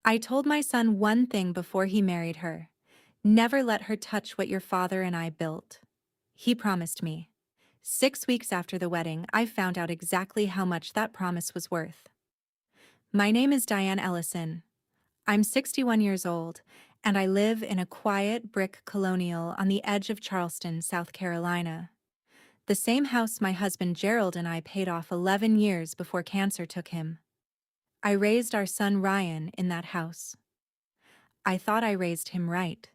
I told my son one thing before he married her. Never let her touch what your father and I built. He promised me. 6 weeks after the wedding, I found out exactly how much that promise was worth. My name is Diane Ellison. I'm 61 years old, and I live in a quiet brick colonial on the edge of Charleston, South Carolina. The same house my husband Gerald and I paid off 11 years before cancer took him. I raised our son Ryan in that house. I thought I raised him right.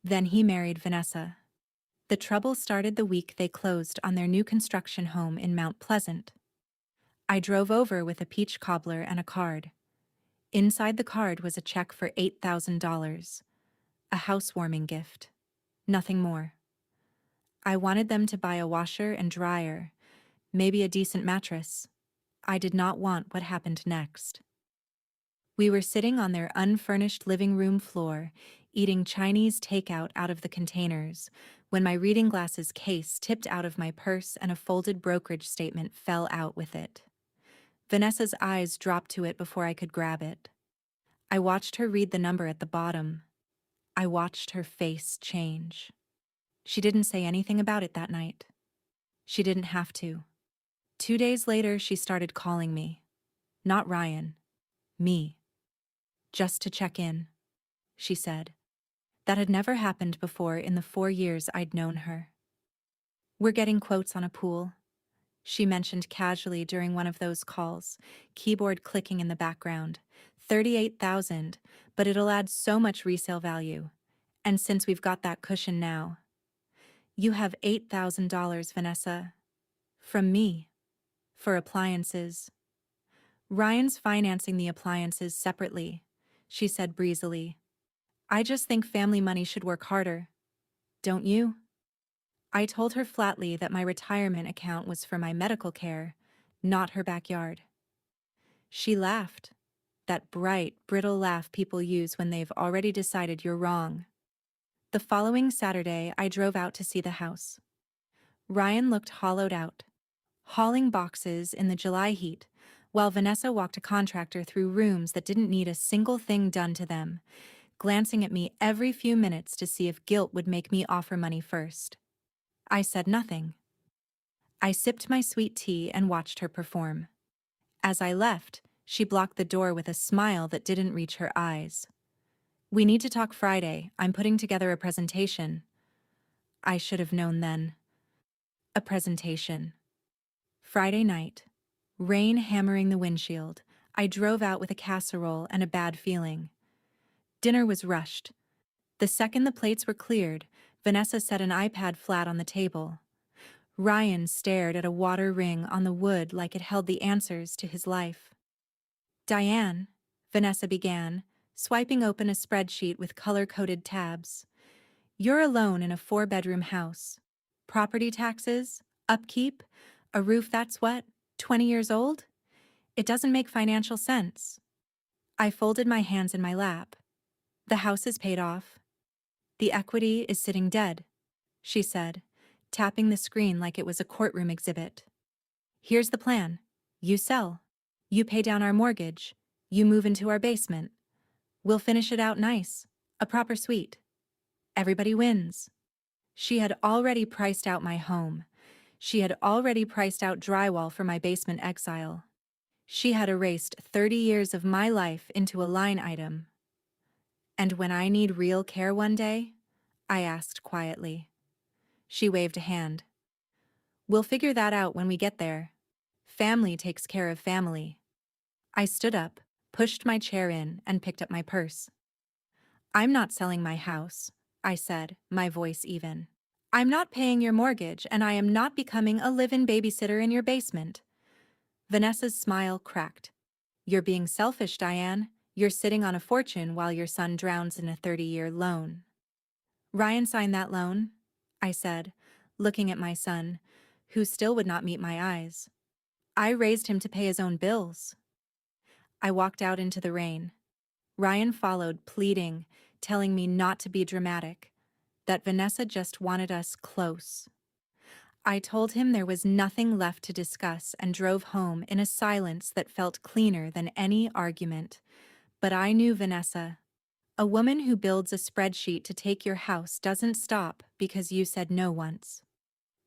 Then he married Vanessa. The trouble started the week they closed on their new construction home in Mount Pleasant. I drove over with a peach cobbler and a card. Inside the card was a check for $8,000. A housewarming gift. Nothing more. I wanted them to buy a washer and dryer, maybe a decent mattress. I did not want what happened next. We were sitting on their unfurnished living room floor, eating Chinese takeout out of the containers, when my reading glasses case tipped out of my purse and a folded brokerage statement fell out with it. Vanessa's eyes dropped to it before I could grab it. I watched her read the number at the bottom. I watched her face change. She didn't say anything about it that night. She didn't have to. 2 days later, she started calling me. Not Ryan. Me. Just to check in, she said. That had never happened before in the 4 years I'd known her. We're getting quotes on a pool, she mentioned casually during one of those calls, keyboard clicking in the background. 38,000, but it'll add so much resale value. And since we've got that cushion now. You have $8,000, Vanessa. From me. For appliances. Ryan's financing the appliances separately, she said breezily. I just think family money should work harder. Don't you? I told her flatly that my retirement account was for my medical care, not her backyard. She laughed. That bright, brittle laugh people use when they've already decided you're wrong. The following Saturday, I drove out to see the house. Ryan looked hollowed out, hauling boxes in the July heat, while Vanessa walked a contractor through rooms that didn't need a single thing done to them, glancing at me every few minutes to see if guilt would make me offer money first. I said nothing. I sipped my sweet tea and watched her perform. As I left, she blocked the door with a smile that didn't reach her eyes. We need to talk Friday. I'm putting together a presentation. I should have known then. A presentation. Friday night. Rain hammering the windshield. I drove out with a casserole and a bad feeling. Dinner was rushed. The second the plates were cleared, Vanessa set an iPad flat on the table. Ryan stared at a water ring on the wood like it held the answers to his life. Diane, Vanessa began, swiping open a spreadsheet with color-coded tabs. You're alone in a 4-bedroom house. Property taxes, upkeep, a roof that's what, 20 years old? It doesn't make financial sense. I folded my hands in my lap. The house is paid off. The equity is sitting dead, she said, tapping the screen like it was a courtroom exhibit. Here's the plan. You sell. You pay down our mortgage. You move into our basement. We'll finish it out nice. A proper suite. Everybody wins. She had already priced out my home. She had already priced out drywall for my basement exile. She had erased 30 years of my life into a line item. And when I need real care one day? I asked quietly. She waved a hand. We'll figure that out when we get there. Family takes care of family. I stood up, pushed my chair in, and picked up my purse. I'm not selling my house, I said, my voice even. I'm not paying your mortgage, and I am not becoming a live-in babysitter in your basement. Vanessa's smile cracked. You're being selfish, Diane. You're sitting on a fortune while your son drowns in a 30-year loan. Ryan signed that loan, I said, looking at my son, who still would not meet my eyes. I raised him to pay his own bills. I walked out into the rain. Ryan followed, pleading, telling me not to be dramatic, that Vanessa just wanted us close. I told him there was nothing left to discuss and drove home in a silence that felt cleaner than any argument, But I knew Vanessa. A woman who builds a spreadsheet to take your house doesn't stop because you said no once.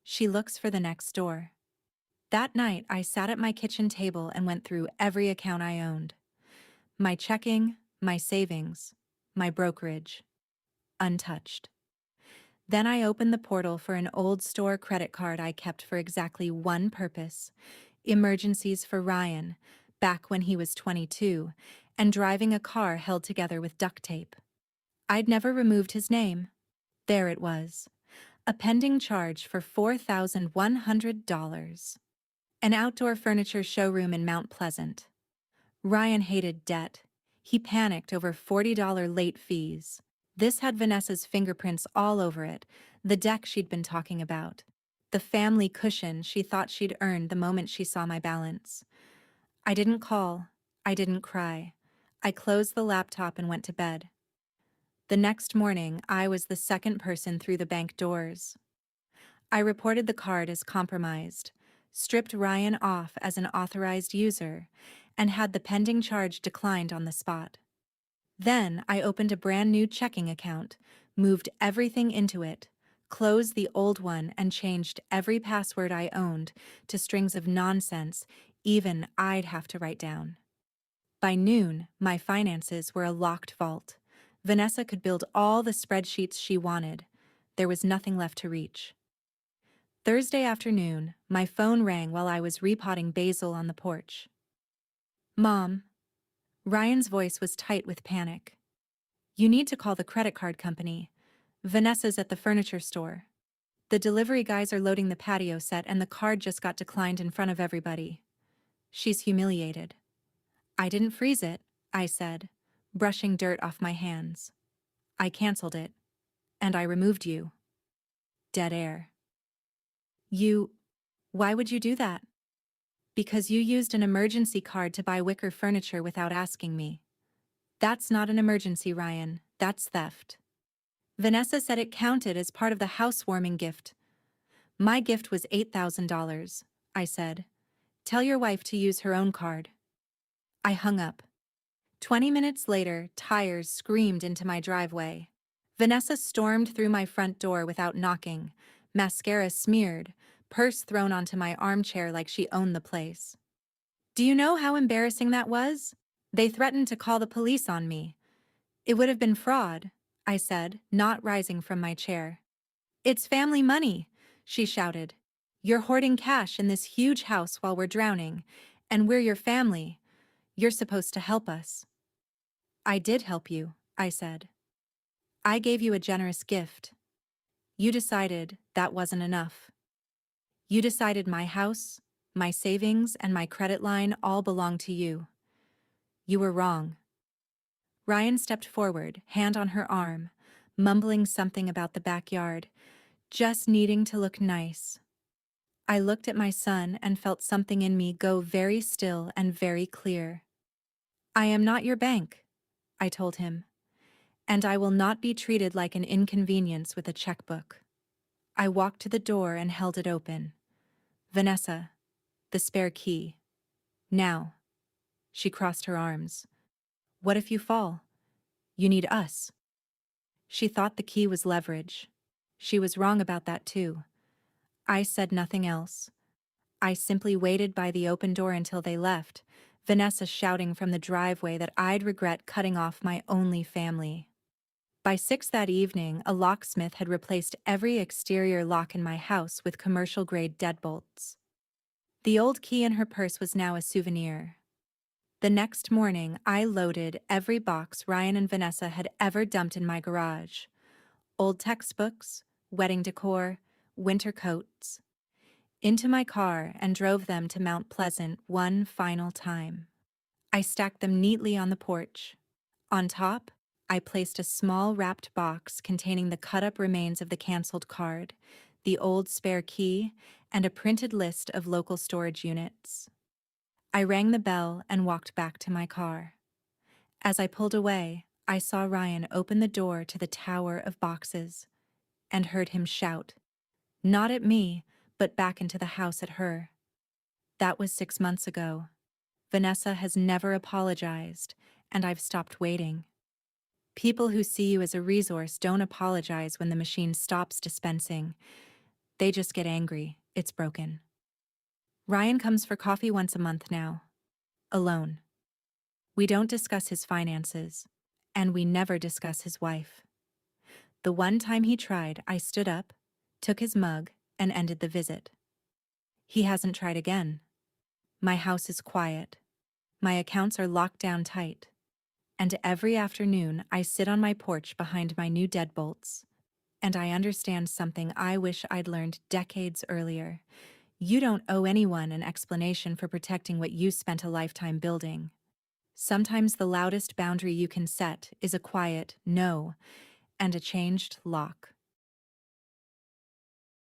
She looks for the next door. That night, I sat at my kitchen table and went through every account I owned. My checking, my savings, my brokerage. Untouched. Then I opened the portal for an old store credit card I kept for exactly one purpose: emergencies for Ryan, back when he was 22, and driving a car held together with duct tape. I'd never removed his name. There it was. A pending charge for $4,100. An outdoor furniture showroom in Mount Pleasant. Ryan hated debt. He panicked over $40 late fees. This had Vanessa's fingerprints all over it, the deck she'd been talking about. The family cushion she thought she'd earned the moment she saw my balance. I didn't call. I didn't cry. I closed the laptop and went to bed. The next morning, I was the second person through the bank doors. I reported the card as compromised, stripped Ryan off as an authorized user, and had the pending charge declined on the spot. Then I opened a brand new checking account, moved everything into it, closed the old one, and changed every password I owned to strings of nonsense even I'd have to write down. By noon, my finances were a locked vault. Vanessa could build all the spreadsheets she wanted. There was nothing left to reach. Thursday afternoon, my phone rang while I was repotting basil on the porch. Mom. Ryan's voice was tight with panic. You need to call the credit card company. Vanessa's at the furniture store. The delivery guys are loading the patio set and the card just got declined in front of everybody. She's humiliated. I didn't freeze it, I said, brushing dirt off my hands. I canceled it. And I removed you. Dead air. Why would you do that? Because you used an emergency card to buy wicker furniture without asking me. That's not an emergency, Ryan. That's theft. Vanessa said it counted as part of the housewarming gift. My gift was $8,000, I said. Tell your wife to use her own card. I hung up. 20 minutes later, tires screamed into my driveway. Vanessa stormed through my front door without knocking, mascara smeared, purse thrown onto my armchair like she owned the place. Do you know how embarrassing that was? They threatened to call the police on me. It would have been fraud, I said, not rising from my chair. It's family money, she shouted. You're hoarding cash in this huge house while we're drowning, and we're your family. You're supposed to help us. I did help you, I said. I gave you a generous gift. You decided that wasn't enough. You decided my house, my savings, and my credit line all belong to you. You were wrong. Ryan stepped forward, hand on her arm, mumbling something about the backyard, just needing to look nice. I looked at my son and felt something in me go very still and very clear. I am not your bank, I told him, and I will not be treated like an inconvenience with a checkbook. I walked to the door and held it open. Vanessa, the spare key. Now. She crossed her arms. What if you fall? You need us. She thought the key was leverage. She was wrong about that too. I said nothing else. I simply waited by the open door until they left, Vanessa shouting from the driveway that I'd regret cutting off my only family. By 6 that evening, a locksmith had replaced every exterior lock in my house with commercial-grade deadbolts. The old key in her purse was now a souvenir. The next morning, I loaded every box Ryan and Vanessa had ever dumped in my garage. Old textbooks, wedding decor, winter coats, into my car and drove them to Mount Pleasant one final time. I stacked them neatly on the porch. On top, I placed a small wrapped box containing the cut-up remains of the canceled card, the old spare key, and a printed list of local storage units. I rang the bell and walked back to my car. As I pulled away, I saw Ryan open the door to the tower of boxes and heard him shout, not at me, but back into the house at her. That was 6 months ago. Vanessa has never apologized, and I've stopped waiting. People who see you as a resource don't apologize when the machine stops dispensing. They just get angry. It's broken. Ryan comes for coffee once a month now. Alone. We don't discuss his finances. And we never discuss his wife. The one time he tried, I stood up, took his mug, and ended the visit. He hasn't tried again. My house is quiet. My accounts are locked down tight. And every afternoon I sit on my porch behind my new deadbolts. And I understand something I wish I'd learned decades earlier. You don't owe anyone an explanation for protecting what you spent a lifetime building. Sometimes the loudest boundary you can set is a quiet no and a changed lock.